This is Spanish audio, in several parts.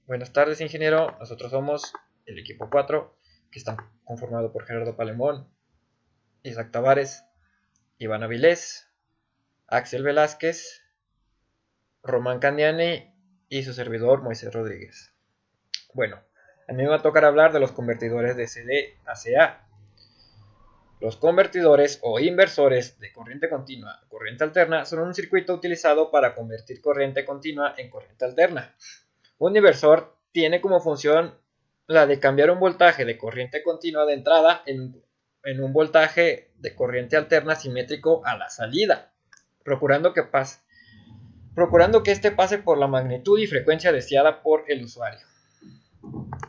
Buenas tardes, ingeniero. Nosotros somos el equipo 4, que está conformado por Gerardo Palemón, Isaac Tavares, Iván Avilés, Axel Velázquez, Román Candiani y su servidor Moisés Rodríguez. Bueno, a mí me va a tocar hablar de los convertidores de CD a CA. Los convertidores o inversores de corriente continua a corriente alterna son un circuito utilizado para convertir corriente continua en corriente alterna. Un inversor tiene como función la de cambiar un voltaje de corriente continua de entrada en un voltaje de corriente alterna simétrico a la salida, procurando que este pase por la magnitud y frecuencia deseada por el usuario.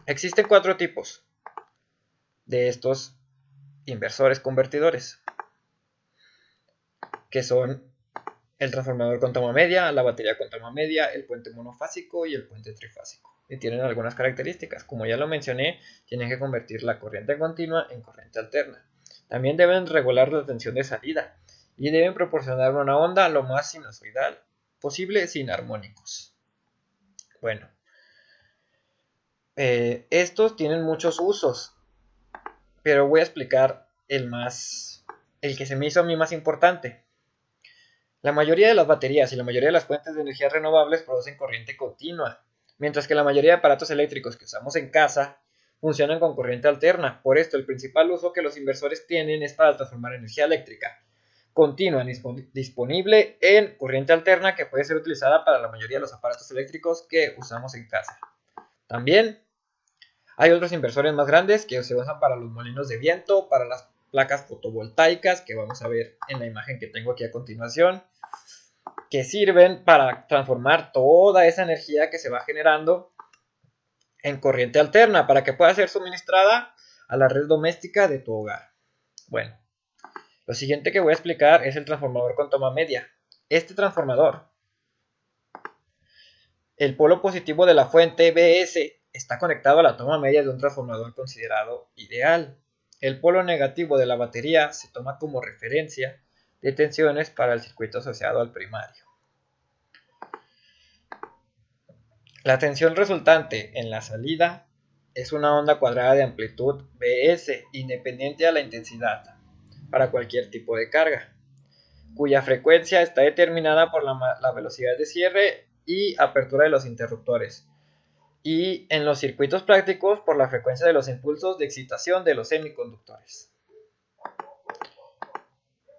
Existen 4 tipos de estos inversores convertidores, que son el transformador con toma media, la batería con toma media, el puente monofásico y el puente trifásico. Y tienen algunas características. Como ya lo mencioné, tienen que convertir la corriente continua en corriente alterna. También deben regular la tensión de salida y deben proporcionar una onda lo más sinusoidal posible sin armónicos. Bueno, estos tienen muchos usos, pero voy a explicar el que se me hizo a mí más importante. La mayoría de las baterías y la mayoría de las fuentes de energía renovables producen corriente continua, mientras que la mayoría de aparatos eléctricos que usamos en casa funcionan con corriente alterna. Por esto, el principal uso que los inversores tienen es para transformar energía eléctrica continua disponible en corriente alterna, que puede ser utilizada para la mayoría de los aparatos eléctricos que usamos en casa. También hay otros inversores más grandes que se usan para los molinos de viento, para las placas fotovoltaicas, que vamos a ver en la imagen que tengo aquí a continuación, que sirven para transformar toda esa energía que se va generando en corriente alterna para que pueda ser suministrada a la red doméstica de tu hogar. Bueno, lo siguiente que voy a explicar es el transformador con toma media. Este transformador, el polo positivo de la fuente BS está conectado a la toma media de un transformador considerado ideal. El polo negativo de la batería se toma como referencia de tensiones para el circuito asociado al primario. La tensión resultante en la salida es una onda cuadrada de amplitud Bs independiente a la intensidad para cualquier tipo de carga, cuya frecuencia está determinada por la velocidad de cierre y apertura de los interruptores, y en los circuitos prácticos por la frecuencia de los impulsos de excitación de los semiconductores.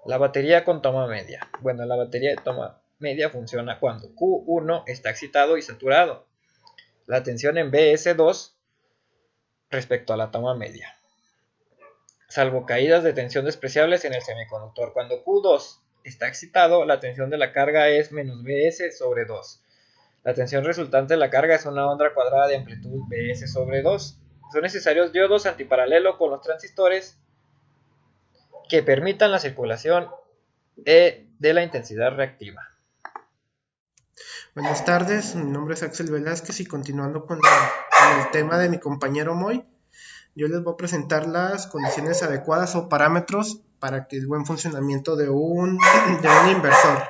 La batería con toma media. Bueno, la batería de toma media funciona cuando Q1 está excitado y saturado. La tensión en Bs2 respecto a la toma media, salvo caídas de tensión despreciables en el semiconductor. Cuando Q2 está excitado, la tensión de la carga es menos Bs sobre 2. La tensión resultante de la carga es una onda cuadrada de amplitud Bs sobre 2. Son necesarios diodos antiparalelo con los transistores que permitan la circulación de la intensidad reactiva. Buenas tardes, mi nombre es Axel Velázquez y continuando con el tema de mi compañero Moy, yo les voy a presentar las condiciones adecuadas o parámetros para que el buen funcionamiento de un inversor.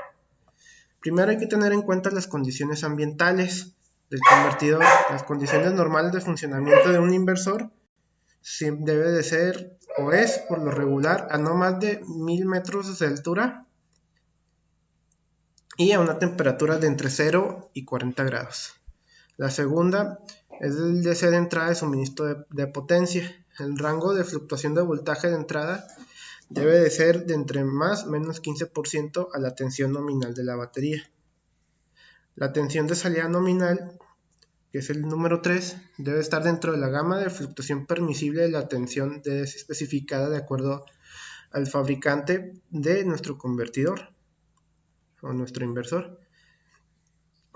Primero hay que tener en cuenta las condiciones ambientales del convertidor. Las condiciones normales de funcionamiento de un inversor debe de ser o es por lo regular a no más de 1000 metros de altura y a una temperatura de entre 0 y 40 grados. La segunda es el DC de entrada de suministro de potencia. El rango de fluctuación de voltaje de entrada debe de ser de entre más o menos 15% a la tensión nominal de la batería. La tensión de salida nominal, que es el número 3, debe estar dentro de la gama de fluctuación permisible de la tensión especificada de acuerdo al fabricante de nuestro convertidor o nuestro inversor.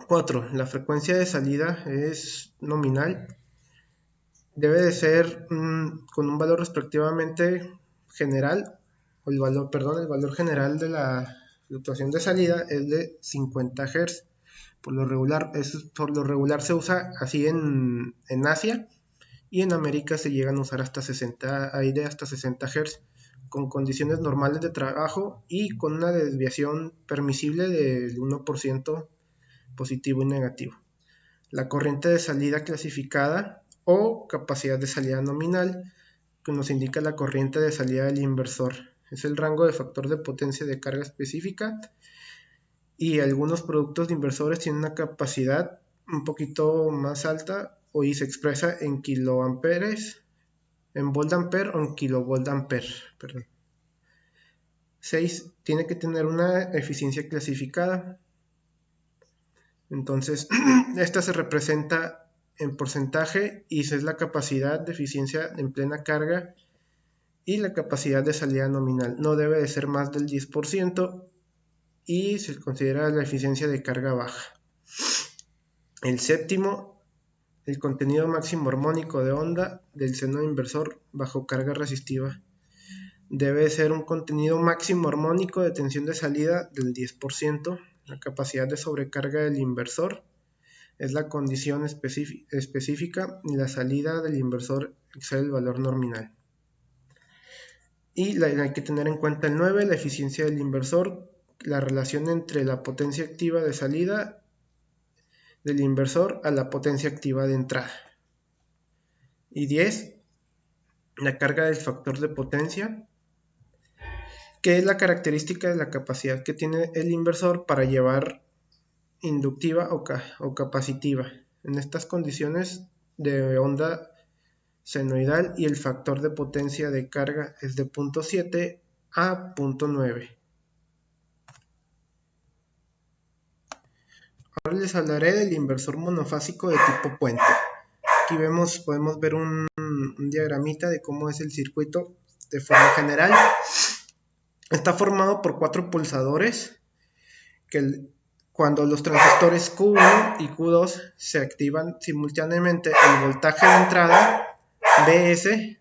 4. La frecuencia de salida es nominal. Debe de ser con un valor respectivamente general, el valor general de la fluctuación de salida es de 50 Hz. Por lo regular se usa así en Asia, y en América se llegan a usar hasta 60 Hz, con condiciones normales de trabajo y con una desviación permisible del 1% positivo y negativo. la corriente de salida clasificada o capacidad de salida nominal, que nos indica la corriente de salida del inversor. Es el rango de factor de potencia de carga específica, y algunos productos de inversores tienen una capacidad un poquito más alta y se expresa en kiloamperes, en volt ampere o en kilovolt ampere. 6. Tiene que tener una eficiencia clasificada. Entonces, esta se representa en porcentaje y es la capacidad de eficiencia en plena carga y la capacidad de salida nominal. No debe de ser más del 10% y se considera la eficiencia de carga baja. El séptimo, el contenido máximo armónico de onda del seno inversor bajo carga resistiva. Debe ser un contenido máximo armónico de tensión de salida del 10%. La capacidad de sobrecarga del inversor es la condición específica y la salida del inversor excede el valor nominal. Y hay que tener en cuenta el 9, la eficiencia del inversor, la relación entre la potencia activa de salida del inversor a la potencia activa de entrada. Y 10, la carga del factor de potencia, que es la característica de la capacidad que tiene el inversor para llevar inductiva o capacitiva. En estas condiciones de onda senoidal y el factor de potencia de carga es de 0.7 a 0.9. Ahora les hablaré del inversor monofásico de tipo puente. Aquí podemos ver un diagramita de cómo es el circuito de forma general. Está formado por 4 pulsadores que cuando los transistores Q1 y Q2 se activan simultáneamente, el voltaje de entrada Vs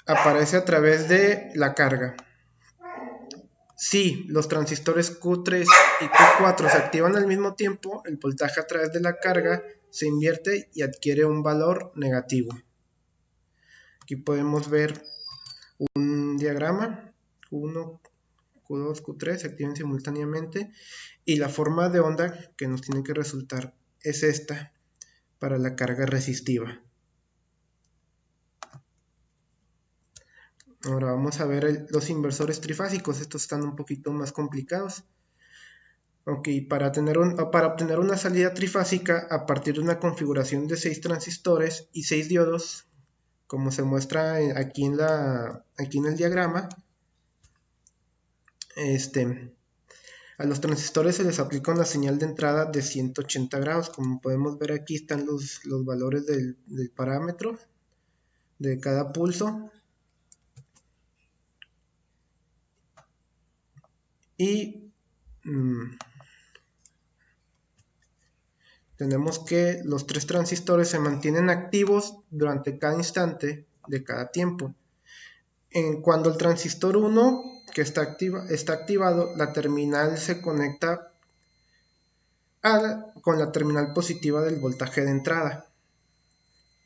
aparece a través de la carga. Si los transistores Q3 y Q4 se activan al mismo tiempo, el voltaje a través de la carga se invierte y adquiere un valor negativo. Aquí podemos ver un diagrama, Q1, Q2, Q3 se activan simultáneamente y la forma de onda que nos tiene que resultar es esta para la carga resistiva. Ahora vamos a ver los inversores trifásicos. Estos están un poquito más complicados. Ok, para obtener una salida trifásica a partir de una configuración de 6 transistores y 6 diodos, como se muestra aquí en el diagrama, a los transistores se les aplica una señal de entrada de 180 grados. Como podemos ver, aquí están los valores del parámetro de cada pulso. Y tenemos que los 3 transistores se mantienen activos durante cada instante de cada tiempo. Cuando el transistor 1 que está activado, la terminal se conecta con la terminal positiva del voltaje de entrada.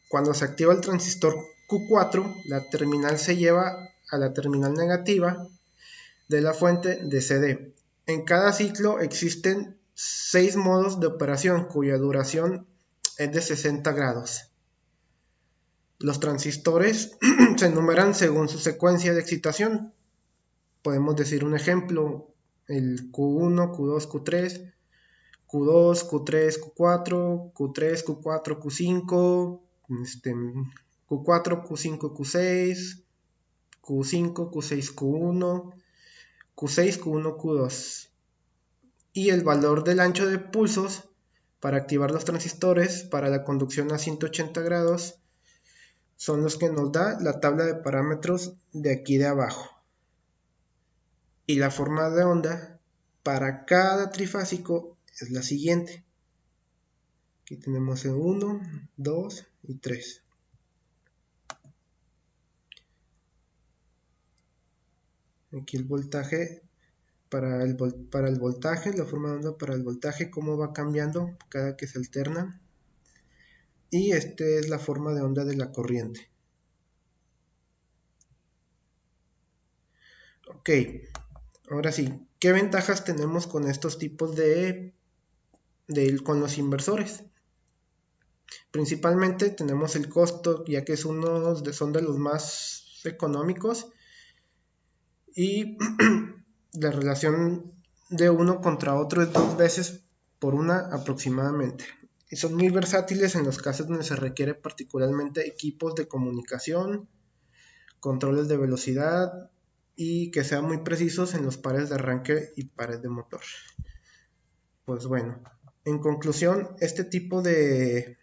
Cuando se activa el transistor Q4, la terminal se lleva a la terminal negativa de la fuente de CD. En cada ciclo existen 6 modos de operación cuya duración es de 60 grados. Los transistores se enumeran según su secuencia de excitación. Podemos decir un ejemplo: el Q1, Q2, Q3, Q2, Q3, Q4, Q3, Q4, Q5, Q4, Q5, Q6, Q5, Q6, Q1, Q6, Q1, Q2. Y el valor del ancho de pulsos para activar los transistores para la conducción a 180 grados son los que nos da la tabla de parámetros de aquí de abajo. Y la forma de onda para cada trifásico es la siguiente. Aquí tenemos el 1, 2 y 3. Aquí el voltaje para el voltaje, la forma de onda para el voltaje, cómo va cambiando cada que se alterna. Y esta es la forma de onda de la corriente. Ok, ahora sí, ¿qué ventajas tenemos con estos tipos de con los inversores. Principalmente tenemos el costo, ya que son de los más económicos, y la relación de uno contra otro es 2 veces por una aproximadamente. Y son muy versátiles en los casos donde se requiere particularmente equipos de comunicación, controles de velocidad y que sean muy precisos en los pares de arranque y pares de motor. Pues bueno, en conclusión, este tipo de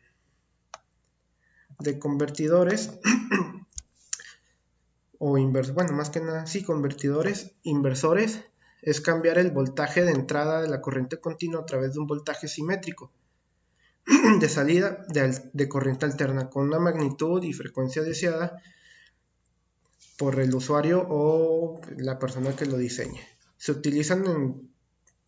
convertidores bueno, más que nada, sí, convertidores inversores, es cambiar el voltaje de entrada de la corriente continua a través de un voltaje simétrico de salida de corriente alterna con una magnitud y frecuencia deseada por el usuario o la persona que lo diseñe. Se utilizan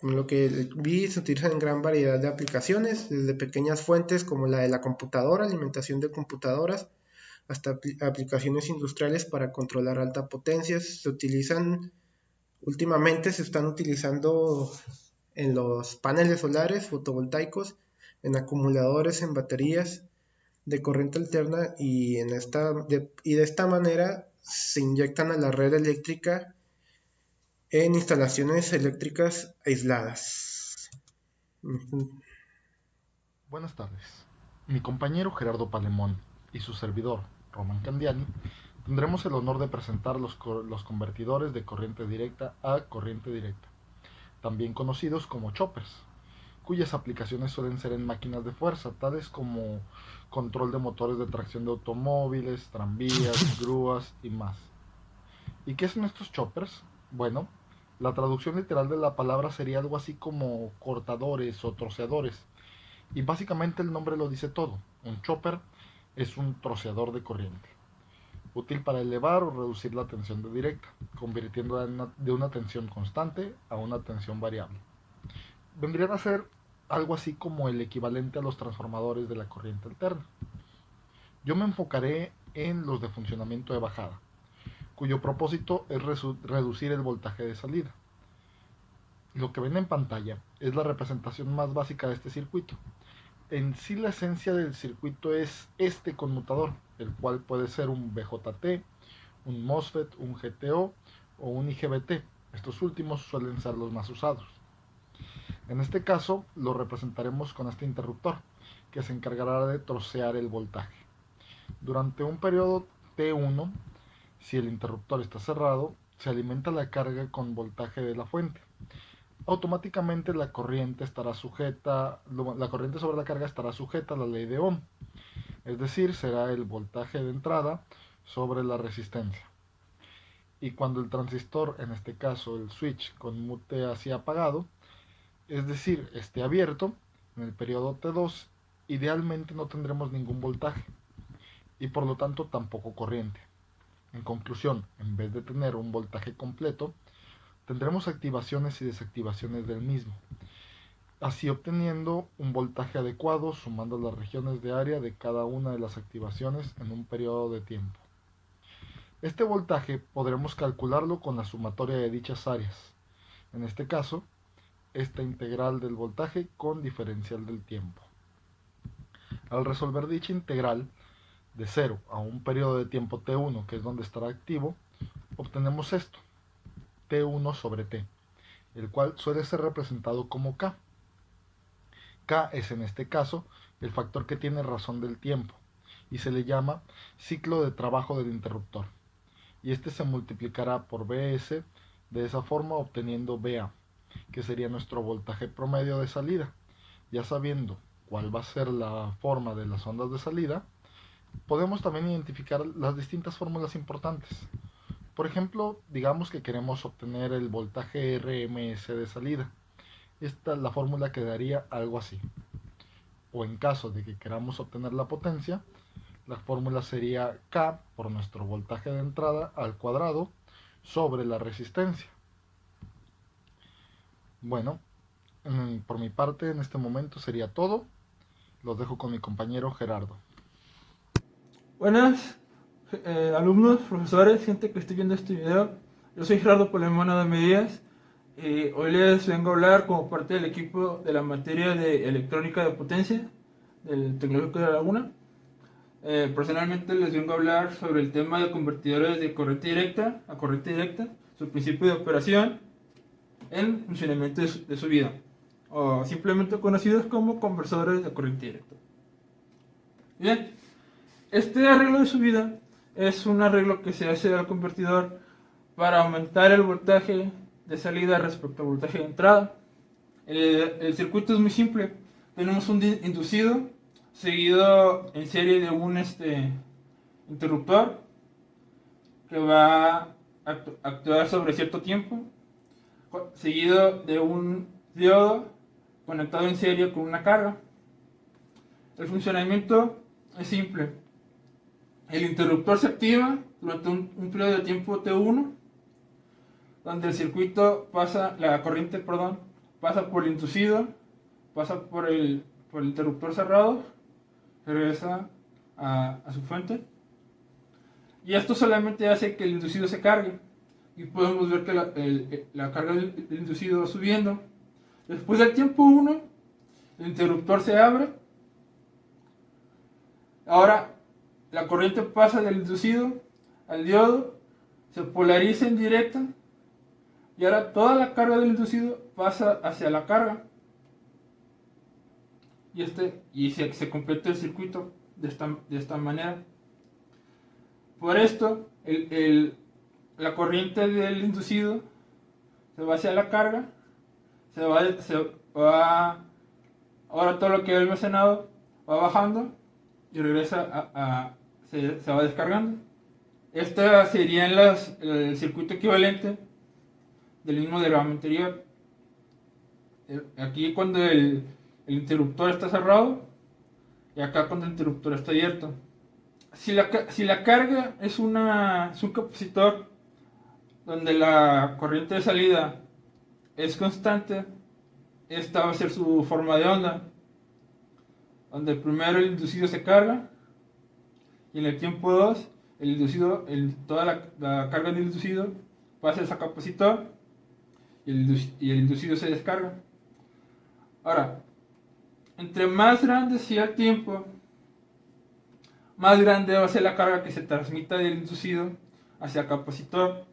lo que vi, se utilizan en gran variedad de aplicaciones, desde pequeñas fuentes como la de la computadora, alimentación de computadoras, hasta aplicaciones industriales para controlar alta potencia. Últimamente se están utilizando en los paneles solares fotovoltaicos, en acumuladores, en baterías de corriente alterna, y de esta manera se inyectan a la red eléctrica en instalaciones eléctricas aisladas. Buenas tardes. Mi compañero Gerardo Palemón y su servidor, Román Candiani, tendremos el honor de presentar los convertidores de corriente directa a corriente directa, también conocidos como choppers, cuyas aplicaciones suelen ser en máquinas de fuerza, tales como control de motores de tracción de automóviles, tranvías, grúas y más. ¿Y qué son estos choppers? Bueno, la traducción literal de la palabra sería algo así como cortadores o troceadores, y básicamente el nombre lo dice todo. Un chopper es un troceador de corriente, útil para elevar o reducir la tensión de directa, convirtiéndola de una tensión constante a una tensión variable. Vendrían a ser algo así como el equivalente a los transformadores de la corriente alterna. Yo me enfocaré en los de funcionamiento de bajada, cuyo propósito es reducir el voltaje de salida. Lo que ven en pantalla es la representación más básica de este circuito. En sí la esencia del circuito es este conmutador, el cual puede ser un BJT, un MOSFET, un GTO o un IGBT. Estos últimos suelen ser los más usados. En este caso lo representaremos con este interruptor, que se encargará de trocear el voltaje. Durante un periodo T1, si el interruptor está cerrado, se alimenta la carga con voltaje de la fuente. Automáticamente la corriente sobre la carga estará sujeta a la ley de Ohm, es decir, será el voltaje de entrada sobre la resistencia. Y cuando el transistor, en este caso el switch, conmute hacia apagado, es decir, esté abierto, en el periodo T2, idealmente no tendremos ningún voltaje y por lo tanto tampoco corriente. En conclusión, en vez de tener un voltaje completo, tendremos activaciones y desactivaciones del mismo, así obteniendo un voltaje adecuado sumando las regiones de área de cada una de las activaciones en un periodo de tiempo. Este voltaje podremos calcularlo con la sumatoria de dichas áreas, en este caso, esta integral del voltaje con diferencial del tiempo. Al resolver dicha integral de 0 a un periodo de tiempo t1, que es donde estará activo, obtenemos esto, T1 sobre T, el cual suele ser representado como K. K es en este caso el factor que tiene razón del tiempo y se le llama ciclo de trabajo del interruptor, y este se multiplicará por Bs de esa forma obteniendo Ba, que sería nuestro voltaje promedio de salida. Ya sabiendo cuál va a ser la forma de las ondas de salida, podemos también identificar las distintas fórmulas importantes. Por ejemplo, digamos que queremos obtener el voltaje RMS de salida. La fórmula quedaría algo así. O en caso de que queramos obtener la potencia, la fórmula sería K por nuestro voltaje de entrada al cuadrado sobre la resistencia. Bueno, por mi parte en este momento sería todo. Los dejo con mi compañero Gerardo. Buenas, alumnos, profesores, gente que esté viendo este video. Yo soy Gerardo Polemona de Medías Hoy les vengo a hablar como parte del equipo de la materia de electrónica de potencia del Tecnológico de La Laguna. Personalmente les vengo a hablar sobre el tema de convertidores de corriente directa a corriente directa, su principio de operación, en funcionamiento de su vida, o simplemente conocidos como conversores de corriente directa. Bien, este arreglo de subida es un arreglo que se hace al convertidor para aumentar el voltaje de salida respecto al voltaje de entrada. El circuito es muy simple. Tenemos un inducido seguido en serie de un interruptor que va a actuar sobre cierto tiempo, seguido de un diodo conectado en serie con una carga. El funcionamiento es simple. El interruptor se activa durante un periodo de tiempo T1, donde el circuito la corriente pasa por el inducido, pasa por el interruptor cerrado, regresa a su fuente. Y esto solamente hace que el inducido se cargue. Y podemos ver que la carga del inducido va subiendo. Después del tiempo 1, el interruptor se abre. Ahora la corriente pasa del inducido al diodo, se polariza en directa. Y ahora toda la carga del inducido pasa hacia la carga. Y se completa el circuito de esta manera. Por esto, la corriente del inducido se va hacia la carga. Ahora todo lo que he almacenado va bajando y regresa se va descargando. Este sería el circuito equivalente del mismo diagrama anterior. Aquí cuando el interruptor está cerrado y acá cuando el interruptor está abierto. Si la carga es un capacitor donde la corriente de salida es constante, esta va a ser su forma de onda, donde primero el inducido se carga y en el tiempo 2 toda la carga del inducido pasa a ese capacitor y el inducido se descarga. Ahora, entre más grande sea el tiempo, más grande va a ser la carga que se transmita del inducido hacia el capacitor.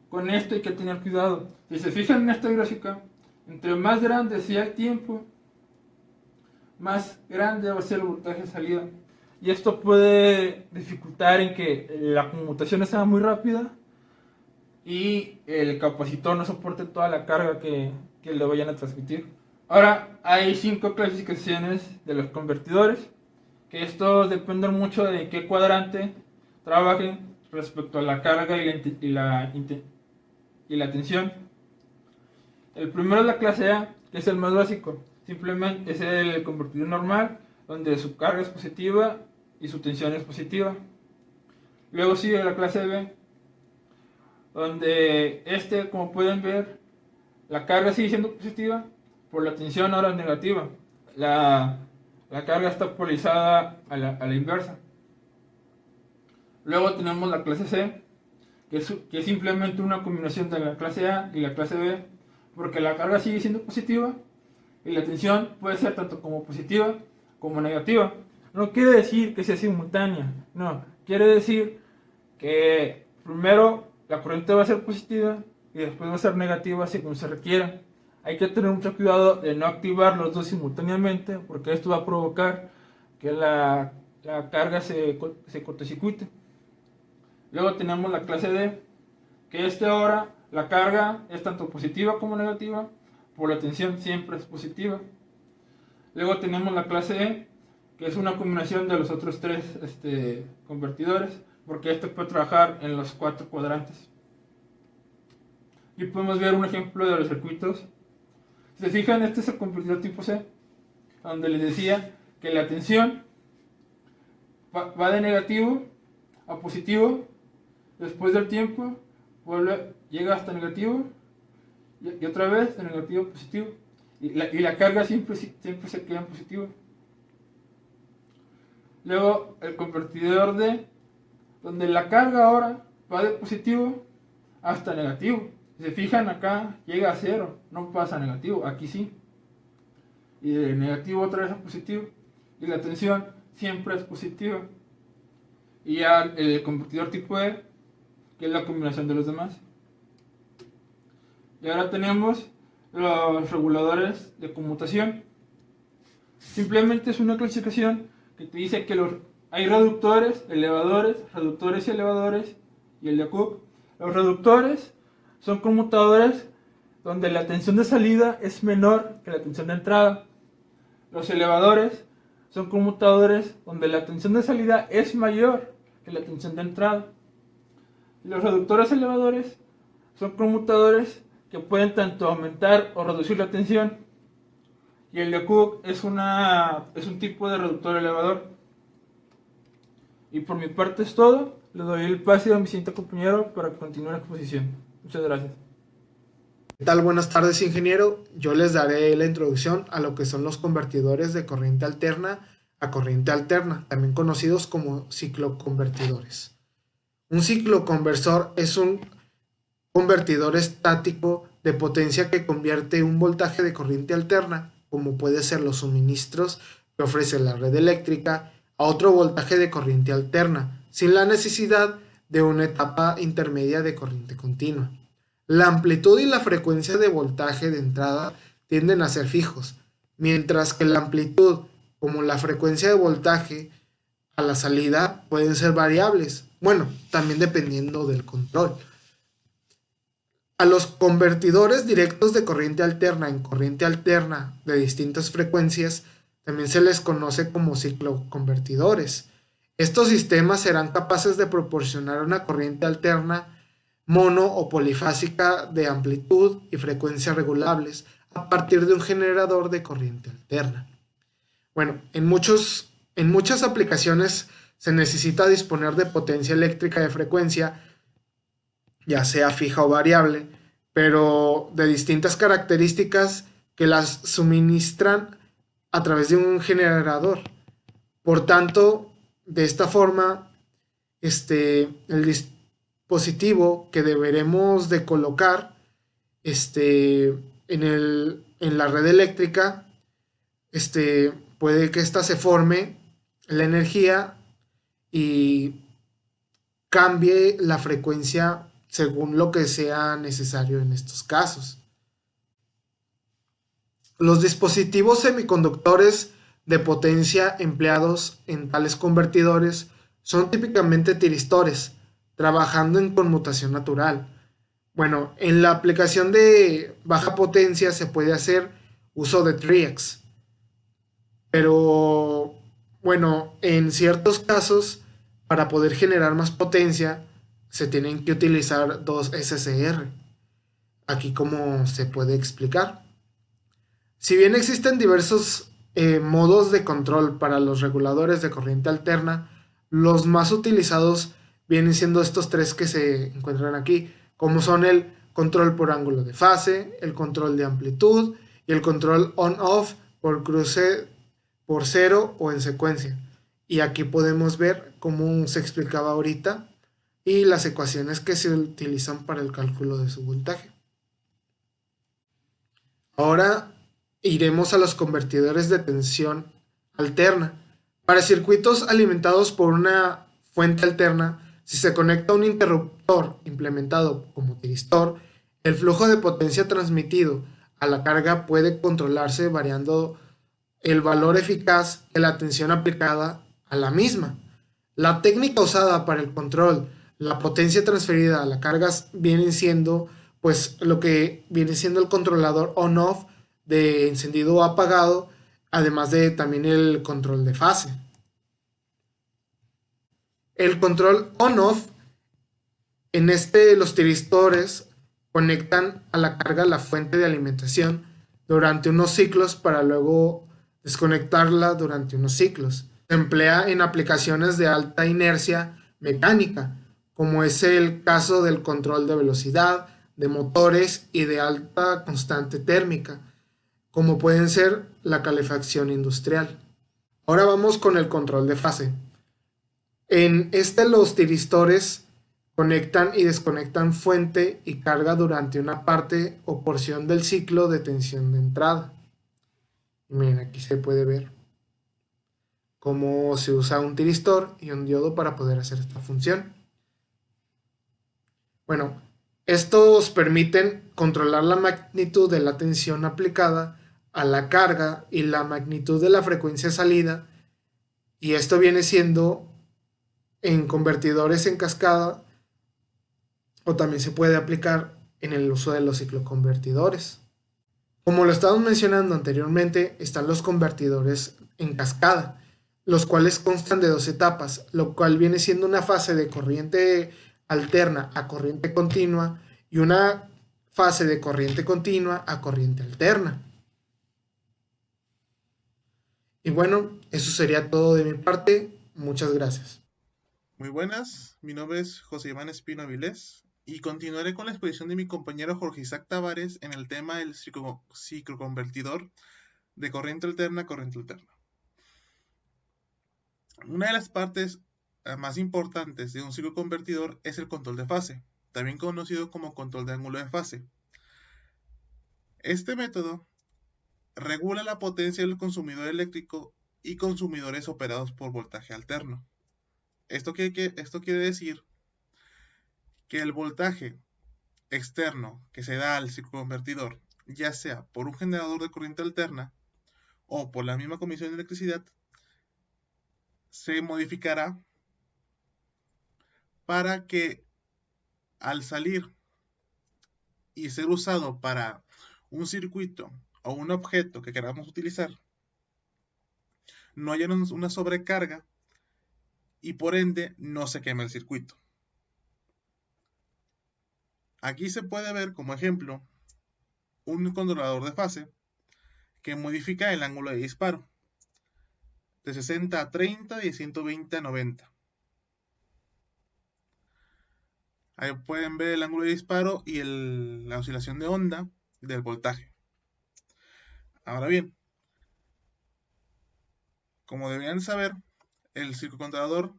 Con esto hay que tener cuidado. Si se fijan en esta gráfica, entre más grande sea el tiempo, más grande va a ser el voltaje de salida. Y esto puede dificultar en que la conmutación sea muy rápida y el capacitor no soporte toda la carga que le vayan a transmitir. Ahora, hay 5 clasificaciones de los convertidores, que estos dependen mucho de qué cuadrante trabajen respecto a la carga y la tensión. El primero es la clase A, que es el más básico. Simplemente es el convertidor normal, donde su carga es positiva y su tensión es positiva. Luego sigue la clase B, donde como pueden ver, la carga sigue siendo positiva, por la tensión ahora es negativa. La carga está polarizada a la inversa. Luego tenemos la clase C, que es simplemente una combinación de la clase A y la clase B, porque la carga sigue siendo positiva y la tensión puede ser tanto como positiva como negativa. No quiere decir que sea simultánea, no, quiere decir que primero la corriente va a ser positiva y después va a ser negativa según se requiera. Hay que tener mucho cuidado de no activar los dos simultáneamente, porque esto va a provocar que la carga se cortocircuite. Luego tenemos la clase D, que ahora la carga es tanto positiva como negativa, por la tensión siempre es positiva. Luego tenemos la clase E, que es una combinación de los otros 3 convertidores, porque puede trabajar en los 4 cuadrantes. Y podemos ver un ejemplo de los circuitos. Si se fijan, este es el convertidor tipo C, donde les decía que la tensión va de negativo a positivo, después del tiempo llega hasta negativo y otra vez de negativo a positivo, y la carga siempre se queda en positivo. Luego el convertidor D, donde la carga ahora va de positivo hasta negativo. Si se fijan acá, llega a 0, no pasa a negativo, aquí sí. Y de negativo otra vez a positivo. Y la tensión siempre es positiva. Y ya el convertidor tipo E, que es la combinación de los demás. Y ahora tenemos los reguladores de conmutación. Simplemente es una clasificación que te dice que hay reductores, elevadores, reductores y elevadores, y el de Cook. Los reductores son conmutadores donde la tensión de salida es menor que la tensión de entrada. Los elevadores son conmutadores donde la tensión de salida es mayor que la tensión de entrada. Y los reductores elevadores son conmutadores que pueden tanto aumentar o reducir la tensión. Y el de Cook es un tipo de reductor elevador. Y por mi parte es todo. Le doy el pase a mi siguiente compañero para continuar la exposición. Muchas gracias. ¿Qué tal? Buenas tardes, ingeniero. Yo les daré la introducción a lo que son los convertidores de corriente alterna a corriente alterna, también conocidos como cicloconvertidores. Un cicloconversor es un convertidor estático de potencia que convierte un voltaje de corriente alterna, como puede ser los suministros que ofrece la red eléctrica, a otro voltaje de corriente alterna, sin la necesidad de una etapa intermedia de corriente continua. La amplitud y la frecuencia de voltaje de entrada tienden a ser fijos, mientras que la amplitud, como la frecuencia de voltaje a la salida, pueden ser variables, bueno, también dependiendo del control. A los convertidores directos de corriente alterna en corriente alterna de distintas frecuencias también se les conoce como cicloconvertidores. Estos sistemas serán capaces de proporcionar una corriente alterna mono o polifásica de amplitud y frecuencia regulables a partir de un generador de corriente alterna. Bueno, en muchas aplicaciones se necesita disponer de potencia eléctrica de frecuencia, ya sea fija o variable, pero de distintas características que las suministran a través de un generador. Por tanto, de esta forma, el dispositivo que deberemos de colocar en la red eléctrica, puede que ésta se forme la energía y cambie la frecuencia según lo que sea necesario en estos casos. Los dispositivos semiconductores de potencia empleados en tales convertidores son típicamente tiristores, trabajando en conmutación natural. Bueno, en la aplicación de baja potencia se puede hacer uso de TRIACs, pero bueno, en ciertos casos, para poder generar más potencia, se tienen que utilizar dos SCR. Aquí como se puede explicar. Si bien existen diversos modos de control para los reguladores de corriente alterna, los más utilizados vienen siendo estos tres que se encuentran aquí, como son el control por ángulo de fase, el control de amplitud y el control on-off por cruce por cero o en secuencia. Y aquí podemos ver cómo se explicaba ahorita y las ecuaciones que se utilizan para el cálculo de su voltaje. Ahora iremos a los convertidores de tensión alterna. Para circuitos alimentados por una fuente alterna, si se conecta un interruptor implementado como tiristor, el flujo de potencia transmitido a la carga puede controlarse variando el valor eficaz de la tensión aplicada a la misma. La técnica usada para el control, la potencia transferida a la carga viene siendo pues lo que viene siendo el controlador on-off de encendido o apagado, además de también el control de fase. El control on-off, los tiristores conectan a la carga la fuente de alimentación durante unos ciclos para luego desconectarla durante unos ciclos. Se emplea en aplicaciones de alta inercia mecánica, como es el caso del control de velocidad, de motores y de alta constante térmica, como pueden ser la calefacción industrial. Ahora vamos con el control de fase. En los tiristores Conectan y desconectan fuente y carga durante una parte o porción del ciclo de tensión de entrada. Y miren, aquí se puede ver cómo se usa un tiristor y un diodo para poder hacer esta función. Bueno, estos permiten controlar la magnitud de la tensión aplicada a la carga y la magnitud de la frecuencia salida, y esto viene siendo en convertidores en cascada, o también se puede aplicar en el uso de los cicloconvertidores. Como lo estábamos mencionando anteriormente, están los convertidores en cascada, los cuales constan de dos etapas, lo cual viene siendo una fase de corriente alterna a corriente continua y una fase de corriente continua a corriente alterna. Y bueno, eso sería todo de mi parte. Muchas gracias. Muy buenas, mi nombre es José Iván Espino Avilés y continuaré con la exposición de mi compañero Jorge Isaac Tavares en el tema del cicloconvertidor de corriente alterna a corriente alterna. Una de las partes más importantes de un cicloconvertidor es el control de fase, también conocido como control de ángulo de fase. Este método regula la potencia del consumidor eléctrico y consumidores operados por voltaje alterno. Esto quiere decir que el voltaje externo que se da al cicloconvertidor, ya sea por un generador de corriente alterna o por la misma comisión de electricidad, se modificará para que al salir y ser usado para un circuito o un objeto que queramos utilizar, no haya una sobrecarga y por ende no se queme el circuito. Aquí se puede ver como ejemplo un controlador de fase que modifica el ángulo de disparo de 60 a 30 y de 120 a 90. Ahí pueden ver el ángulo de disparo y la oscilación de onda del voltaje. Ahora bien, como deberían saber, el cicloconvertidor,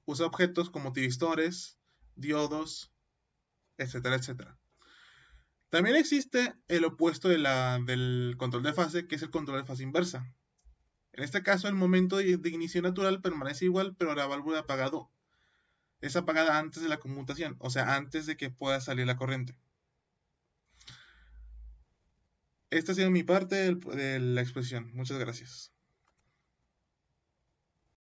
usa objetos como tiristores, diodos, etcétera, etcétera. También existe el opuesto del control de fase, que es el control de fase inversa. En este caso, el momento de inicio natural permanece igual, pero la válvula es apagada antes de la conmutación, o sea, antes de que pueda salir la corriente. Esta ha sido mi parte de la exposición. Muchas gracias.